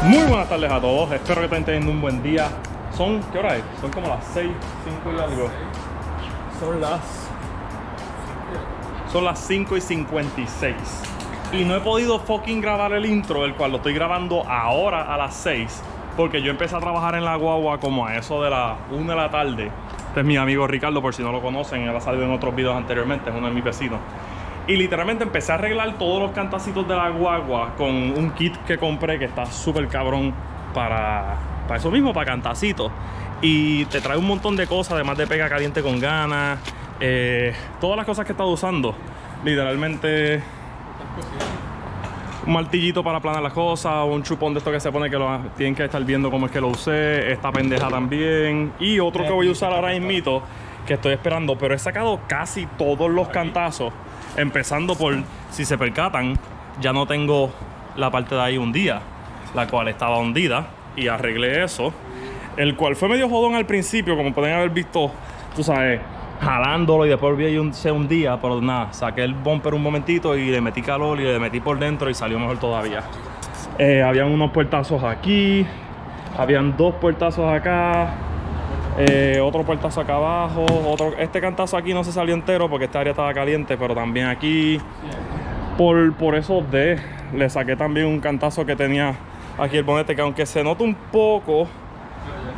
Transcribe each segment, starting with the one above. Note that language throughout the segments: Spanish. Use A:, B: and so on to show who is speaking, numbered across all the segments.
A: Muy buenas tardes a todos, espero que estén teniendo un buen día. ¿Qué hora es? Son como las 6, 5 y algo. Son las 5:56. Y no he podido fucking grabar el intro, el cual lo estoy grabando ahora a las 6. Porque yo empecé a trabajar en la guagua como a eso de las 1 de la tarde. Este es mi amigo Ricardo, por si no lo conocen, él ha salido en otros videos anteriormente, es uno de mis vecinos. Y literalmente empecé a arreglar todos los cantacitos de la guagua con un kit que compré que está súper cabrón para eso mismo, para cantacitos. Y te trae un montón de cosas, además de pega caliente con ganas, todas las cosas que he estado usando. Literalmente un martillito para aplanar las cosas, un chupón de esto que se pone que lo tienen que estar viendo cómo es que lo usé, esta pendeja también. Y otro que voy a usar ahora mismito, que estoy esperando, pero he sacado casi todos los cantazos. Empezando por, si se percatan, ya no tengo la parte de ahí hundida, la cual estaba hundida, y arreglé eso, el cual fue medio jodón al principio, como pueden haber visto, tú sabes, jalándolo y después se hundía, pero nada, saqué el bumper un momentito y le metí calor y le metí por dentro y salió mejor todavía. Habían unos puertazos aquí, habían dos puertazos acá. Otro puertazo acá abajo, este cantazo aquí no se salió entero porque esta área estaba caliente, pero también aquí por eso le saqué también un cantazo que tenía aquí el bonete, que aunque se nota un poco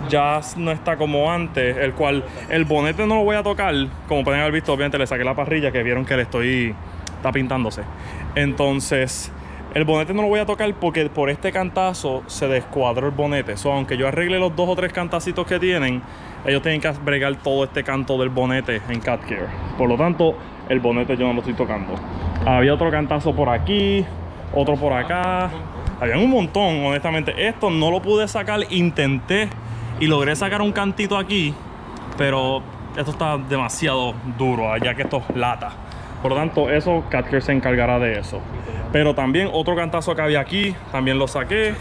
A: ya no está como antes, el cual el bonete no lo voy a tocar, como pueden haber visto. Obviamente le saqué la parrilla, que vieron que está pintándose. Entonces el bonete no lo voy a tocar porque por este cantazo se descuadró el bonete. Aunque yo arregle los 2 o 3 cantacitos que tienen, ellos tienen que bregar todo este canto del bonete en Cat Care. Por lo tanto, el bonete yo no lo estoy tocando. Había otro cantazo por aquí, otro por acá. Habían un montón, honestamente. Esto no lo pude sacar, intenté y logré sacar un cantito aquí, pero esto está demasiado duro, ya que esto es lata. Por lo tanto, eso, Cat Care se encargará de eso. Pero también otro cantazo que había aquí, también lo saqué.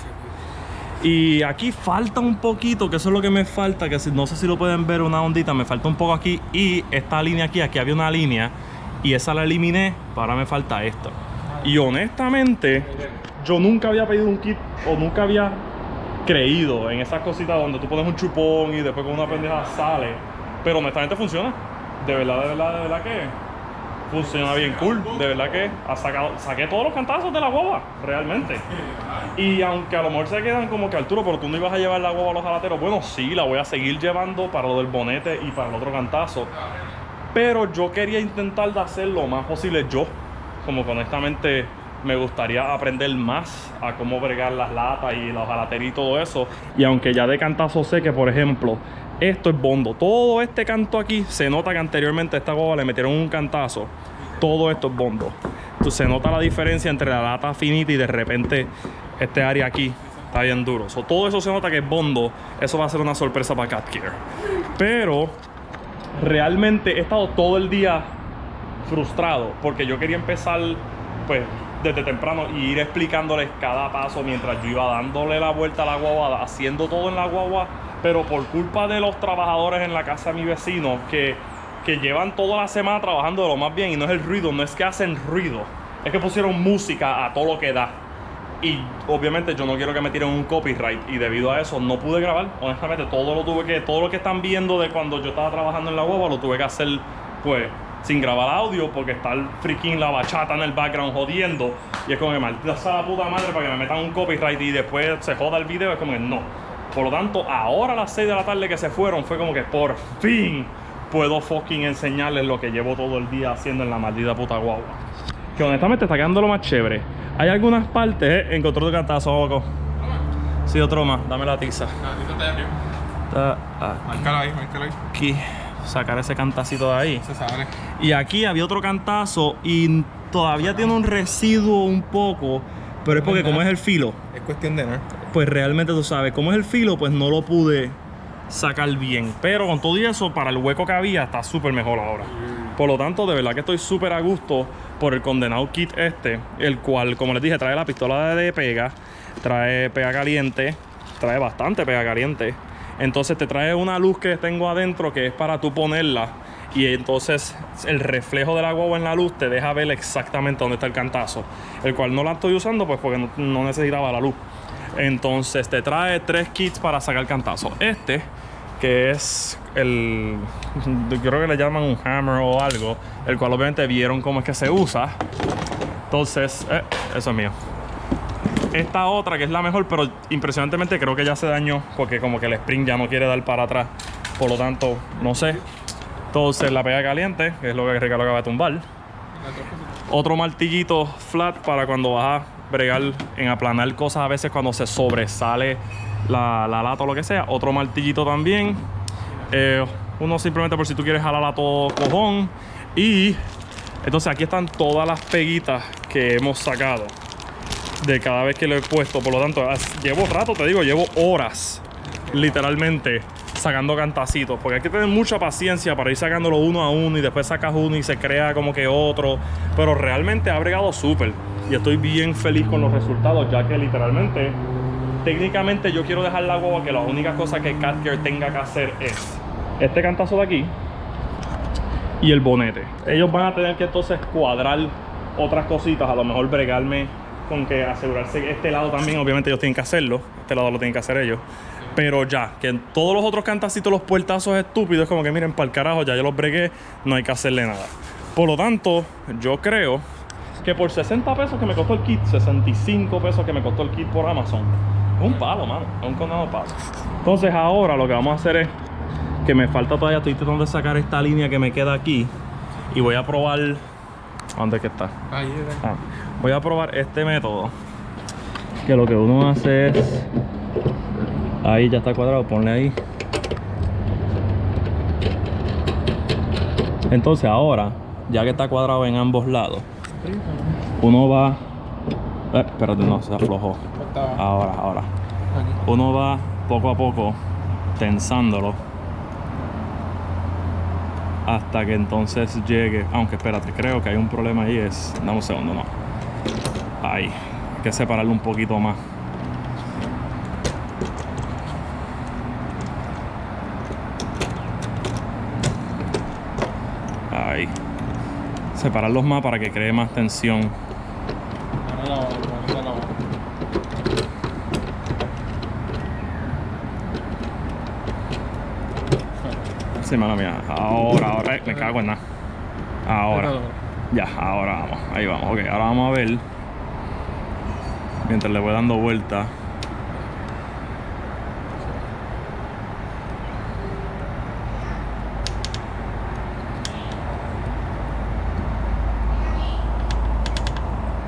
A: Y aquí falta un poquito, que eso es lo que me falta, que no sé si lo pueden ver, una ondita, me falta un poco aquí. Y esta línea aquí había una línea y esa la eliminé, ahora me falta esto. Y honestamente, yo nunca había pedido un kit o nunca había creído en esas cositas donde tú pones un chupón y después con una pendeja sale. Pero honestamente funciona. De verdad que funciona bien cool, de verdad que saqué todos los cantazos de la guagua, realmente. Y aunque a lo mejor se quedan como que Arturo, pero tú no ibas a llevar la guagua a los jalateros. Bueno, sí, la voy a seguir llevando para lo del bonete y para el otro cantazo. Pero yo quería intentar de hacer lo más posible yo. Como que honestamente me gustaría aprender más a cómo bregar las latas y los jalateros y todo eso. Y aunque ya de cantazo sé que, por ejemplo, esto es bondo. Todo este canto aquí, se nota que anteriormente a esta guagua le metieron un cantazo. Todo esto es bondo. Entonces se nota la diferencia entre la lata finita y de repente este área aquí está bien duro. Todo eso se nota que es bondo. Eso va a ser una sorpresa para Cat Care. Pero realmente he estado todo el día frustrado porque yo quería empezar pues desde temprano y ir explicándoles cada paso mientras yo iba dándole la vuelta a la guagua, haciendo todo en la guagua. Pero por culpa de los trabajadores en la casa de mi vecino que llevan toda la semana trabajando de lo más bien, y no es el ruido, no es que hacen ruido, es que pusieron música a todo lo que da. Y obviamente yo no quiero que me tiren un copyright, y debido a eso no pude grabar. Honestamente todo lo que están viendo de cuando yo estaba trabajando en la guagua lo tuve que hacer pues sin grabar audio, porque está el freaking la bachata en el background jodiendo, y es como que maldita sea la puta madre para que me metan un copyright y después se joda el video. Es como que no. Por lo tanto, ahora a las 6 de la tarde que se fueron, fue como que por fin puedo fucking enseñarles lo que llevo todo el día haciendo en la maldita puta guagua. Que honestamente está quedando lo más chévere. Hay algunas partes, encontré tu cantazo, loco. Sí, otro más, dame la tiza.
B: La tiza está ahí arriba. Márcala ahí.
A: Aquí, sacar ese cantacito de ahí.
B: Se sale.
A: Y aquí había otro cantazo y todavía tiene un residuo un poco, pero es porque como es el filo,
B: Es cuestión de nada.
A: pues realmente tú sabes, como es el filo, pues no lo pude sacar bien. Pero con todo y eso, para el hueco que había, está súper mejor ahora. Por lo tanto, de verdad que estoy súper a gusto por el condenado kit este, el cual, como les dije, trae la pistola de pega, trae pega caliente, trae bastante pega caliente. Entonces te trae una luz que tengo adentro que es para tú ponerla, y entonces el reflejo de la guagua en la luz te deja ver exactamente dónde está el cantazo, el cual no la estoy usando pues porque no necesitaba la luz. Entonces te trae 3 kits para sacar cantazo. Este, que es el, yo creo que le llaman un hammer o algo, el cual obviamente vieron cómo es que se usa. Entonces, eso es mío. Esta otra que es la mejor, pero impresionantemente creo que ya se dañó porque como que el spring ya no quiere dar para atrás. Por lo tanto, no sé. Entonces la pega caliente, que es lo que Ricardo acaba de tumbar. Otro martillito flat para cuando vas a bregar en aplanar cosas a veces cuando se sobresale la lata o lo que sea. Otro martillito también. Uno simplemente por si tú quieres jalar a todo cojón. Y entonces aquí están todas las peguitas que hemos sacado de cada vez que lo he puesto. Por lo tanto, llevo rato, te digo, llevo horas literalmente sacando cantacitos, porque hay que tener mucha paciencia para ir sacándolo uno a uno y después sacas uno y se crea como que otro, pero realmente ha bregado súper y estoy bien feliz con los resultados, ya que literalmente técnicamente yo quiero dejar la guagua que la única cosa que Cat Gear tenga que hacer es este cantazo de aquí y el bonete. Ellos van a tener que entonces cuadrar otras cositas, a lo mejor bregarme con que asegurarse que este lado también, obviamente ellos tienen que hacerlo, este lado lo tienen que hacer ellos. Pero ya, que en todos los otros cantacitos, los puertazos estúpidos, es como que miren, para el carajo, ya yo los bregué, no hay que hacerle nada. Por lo tanto, yo creo que por 60 pesos que me costó el kit, 65 pesos que me costó el kit por Amazon, es un palo, mano, es un condenado palo. Entonces ahora lo que vamos a hacer es que me falta todavía, estoy tratando de sacar esta línea que me queda aquí y voy a probar, ¿dónde es que está?
B: Ahí,
A: Voy a probar este método, que lo que uno hace es, ahí ya está cuadrado, ponle ahí. Entonces ahora, ya que está cuadrado en ambos lados, uno va, espérate, no, se aflojó. Ahora. Uno va poco a poco tensándolo hasta que entonces llegue, aunque espérate, creo que hay un problema ahí, dame un segundo, no. Ahí, hay que separarlo un poquito más. Ahí. Separarlos más para que cree más tensión. Sí, mala mía. Ahora, me cago en nada. Ahora. Ya, ahora vamos. Ahí vamos. Ok, ahora vamos a ver. Mientras le voy dando vuelta.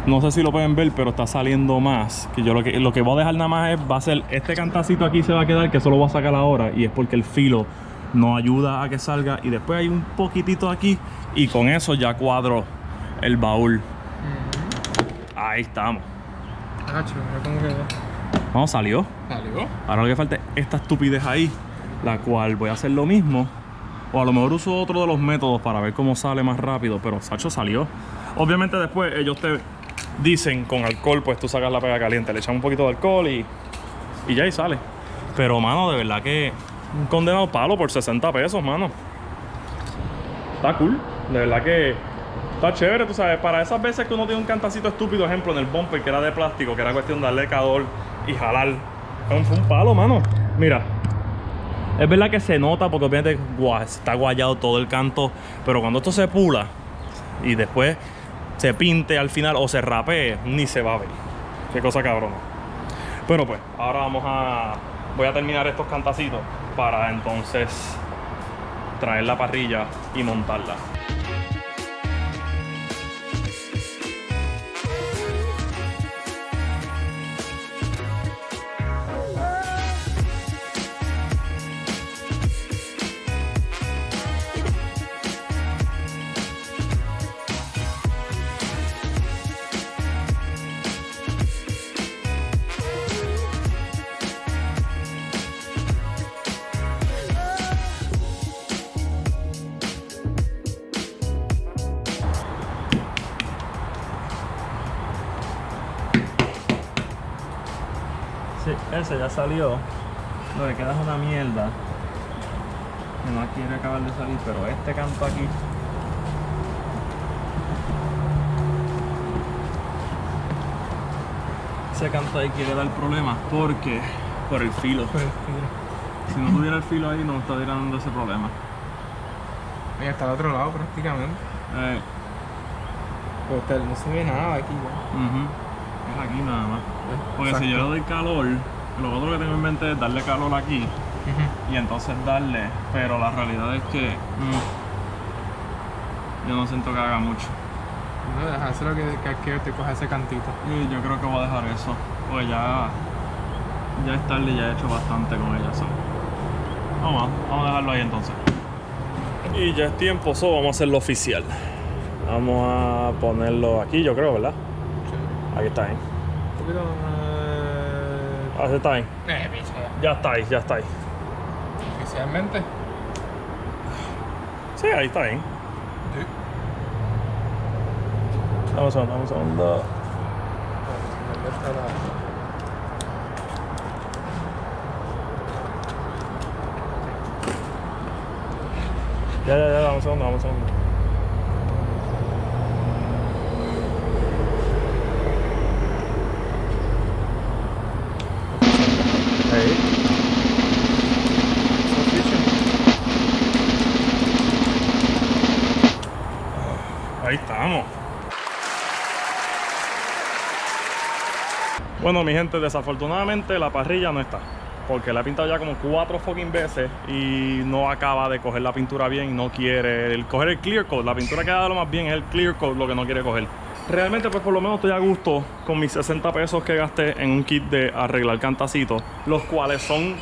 A: No sé si lo pueden ver, pero está saliendo más. Que yo lo que voy a dejar nada más va a ser este cantacito aquí, se va a quedar, que eso lo voy a sacar ahora. Y es porque el filo no ayuda a que salga. Y después hay un poquitito aquí. Y con eso ya cuadro el baúl. Ahí estamos. No, salió. Ahora lo que falta es esta estupidez ahí, la cual voy a hacer lo mismo. O a lo mejor uso otro de los métodos para ver cómo sale más rápido. Pero Sacho salió. Obviamente después ellos te dicen con alcohol, pues tú sacas la pega caliente, le echas un poquito de alcohol y ya ahí sale. Pero mano, de verdad que un condenado palo por 60 pesos, mano. Está cool. De verdad que está chévere, tú sabes. Para esas veces que uno tiene un cantacito estúpido, ejemplo, en el bumper que era de plástico, que era cuestión de darle calor y jalar. Fue un palo, mano. Mira. Es verdad que se nota porque obviamente está guayado todo el canto. Pero cuando esto se pula y después se pinte al final o se rapee, ni se va a ver. Qué cosa cabrona. Pero pues, ahora voy a terminar estos cantacitos para entonces traer la parrilla y montarla. Sí, ese ya salió. Lo que queda es una mierda que no quiere acabar de salir, pero este canto aquí se canta y quiere dar problemas porque por el filo.
B: Por el filo.
A: Si no tuviera el filo ahí, no estaría dando ese problema.
B: Mira, está al otro lado prácticamente. Pero no se ve nada aquí ya.
A: Es aquí nada más. Porque si yo le doy calor, lo otro que tengo en mente es darle calor aquí y entonces darle, pero la realidad es que yo no siento que haga mucho.
B: No, dejárselo que te coja ese cantito.
A: Y yo creo que voy a dejar eso, porque ya es tarde y ya he hecho bastante con ella. So. Vamos a dejarlo ahí entonces. Y ya es tiempo, vamos a hacerlo oficial. Vamos a ponerlo aquí, yo creo, ¿verdad? Sí. Aquí está ahí.
B: Un poquito más.
A: Ahí está ahí.
B: Picha.
A: Ya está ahí, ya está ahí.
B: Oficialmente.
A: Sí, ahí está ahí.
B: Sí.
A: Vamos a un segundo. Ya, dame un segundo, Ahí estamos. Bueno, mi gente, desafortunadamente la parrilla no está. Porque la he pintado ya como 4 fucking veces y no acaba de coger la pintura bien, no quiere coger el clear coat. La pintura que ha dado lo más bien es el clear coat lo que no quiere coger. Realmente pues por lo menos estoy a gusto con mis 60 pesos que gasté en un kit de arreglar cantacitos, los cuales son...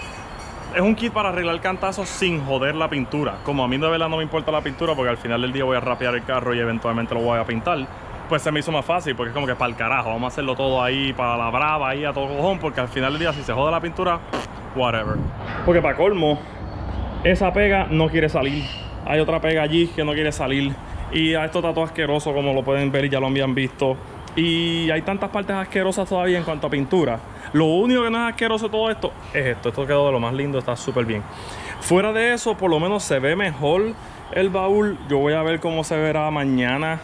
A: Es un kit para arreglar cantazos sin joder la pintura. Como a mí de verdad no me importa la pintura porque al final del día voy a rapear el carro y eventualmente lo voy a pintar, pues se me hizo más fácil porque es como que para el carajo, vamos a hacerlo todo ahí para la brava, ahí a todo cojón, porque al final del día si se jode la pintura, whatever. Porque para colmo, esa pega no quiere salir. Hay otra pega allí que no quiere salir. Y a esto está todo asqueroso, como lo pueden ver y ya lo habían visto. Y hay tantas partes asquerosas todavía en cuanto a pintura. Lo único que no es asqueroso de todo esto es esto. Esto quedó de lo más lindo, está súper bien. Fuera de eso, por lo menos se ve mejor el baúl. Yo voy a ver cómo se verá mañana,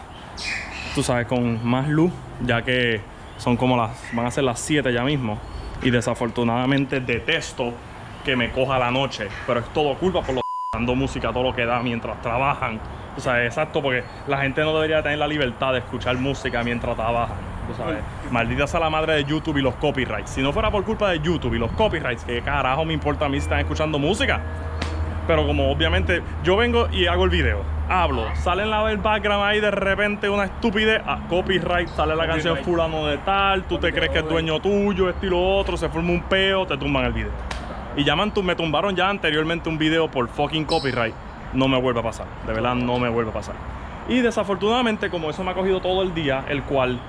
A: tú sabes, con más luz, ya que son como van a ser las 7 ya mismo. Y desafortunadamente detesto que me coja la noche, pero es todo culpa por los dando música, todo lo que da mientras trabajan. O sea, exacto, porque la gente no debería tener la libertad de escuchar música mientras trabajan. Tú sabes, maldita sea la madre de YouTube y los copyrights. Si no fuera por culpa de YouTube y los copyrights, ¿qué carajo me importa a mí si están escuchando música? Pero como obviamente yo vengo y hago el video, hablo, sale en el background ahí de repente una estupidez, copyright, sale la canción fulano de tal, tú te crees que es dueño tuyo, esto y lo otro, se forma un peo, te tumban el video. Y ya me tumbaron ya anteriormente un video por fucking copyright. No me vuelve a pasar, de verdad no me vuelve a pasar. Y desafortunadamente, como eso me ha cogido todo el día, el cual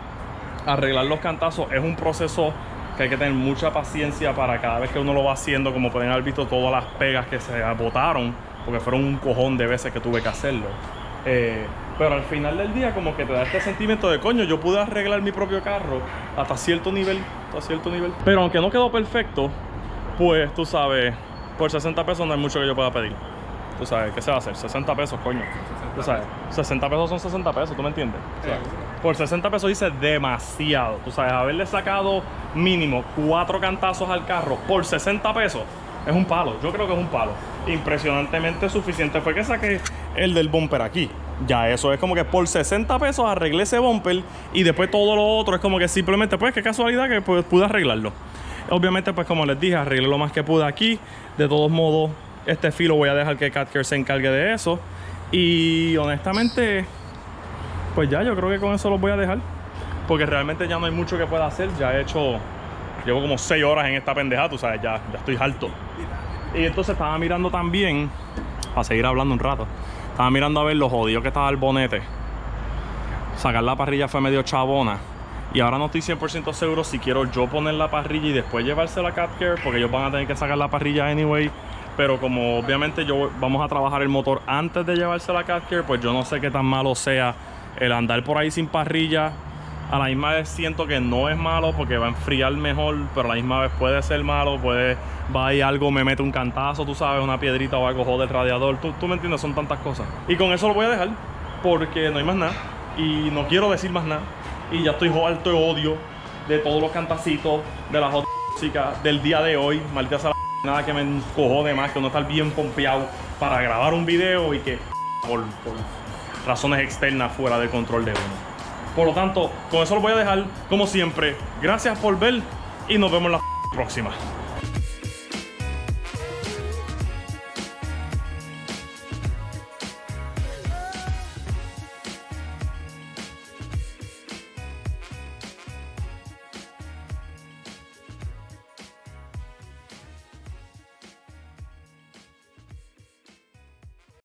A: arreglar los cantazos es un proceso que hay que tener mucha paciencia para cada vez que uno lo va haciendo. Como pueden haber visto, todas las pegas que se botaron, porque fueron un cojón de veces que tuve que hacerlo. Pero al final del día como que te da este sentimiento de coño, yo pude arreglar mi propio carro hasta cierto nivel, Pero aunque no quedó perfecto, pues tú sabes, por 60 pesos no hay mucho que yo pueda pedir. Tú sabes, ¿qué se va a hacer? 60 pesos, coño. Tú sabes, 60 pesos son 60 pesos, ¿tú me entiendes? O sea, por 60 pesos hice demasiado. Tú sabes, haberle sacado mínimo 4 cantazos al carro por 60 pesos es un palo. Yo creo que es un palo. Impresionantemente suficiente fue que saqué el del bumper aquí. Ya eso es como que por 60 pesos arreglé ese bumper y después todo lo otro es como que simplemente, pues qué casualidad que pues, pude arreglarlo. Obviamente, pues como les dije, arreglé lo más que pude aquí. De todos modos, este filo voy a dejar que Cat Care se encargue de eso. Y honestamente, pues ya, yo creo que con eso los voy a dejar. Porque realmente ya no hay mucho que pueda hacer. Ya he hecho, llevo como 6 horas en esta pendejada, tú sabes, ya estoy harto. Y entonces estaba mirando también, para seguir hablando un rato, estaba mirando a ver lo jodido que estaba el bonete. Sacar la parrilla fue medio chabona. Y ahora no estoy 100% seguro si quiero yo poner la parrilla y después llevársela a Cat Care, porque ellos van a tener que sacar la parrilla anyway. Pero como obviamente vamos a trabajar el motor antes de llevársela a Cat Care, pues yo no sé qué tan malo sea el andar por ahí sin parrilla. A la misma vez siento que no es malo porque va a enfriar mejor, pero a la misma vez puede ser malo, va y algo me mete un cantazo, tú sabes, una piedrita o algo jode el radiador, tú me entiendes, son tantas cosas. Y con eso lo voy a dejar porque no hay más nada y no quiero decir más nada y ya estoy harto de odio de todos los cantacitos, de las otras músicas del día de hoy. Maldita sea la nada que me encojó de más, que uno estar bien pompeado para grabar un video y que por razones externas fuera del control de uno. Por lo tanto, con eso lo voy a dejar, como siempre. Gracias por ver y nos vemos la próxima.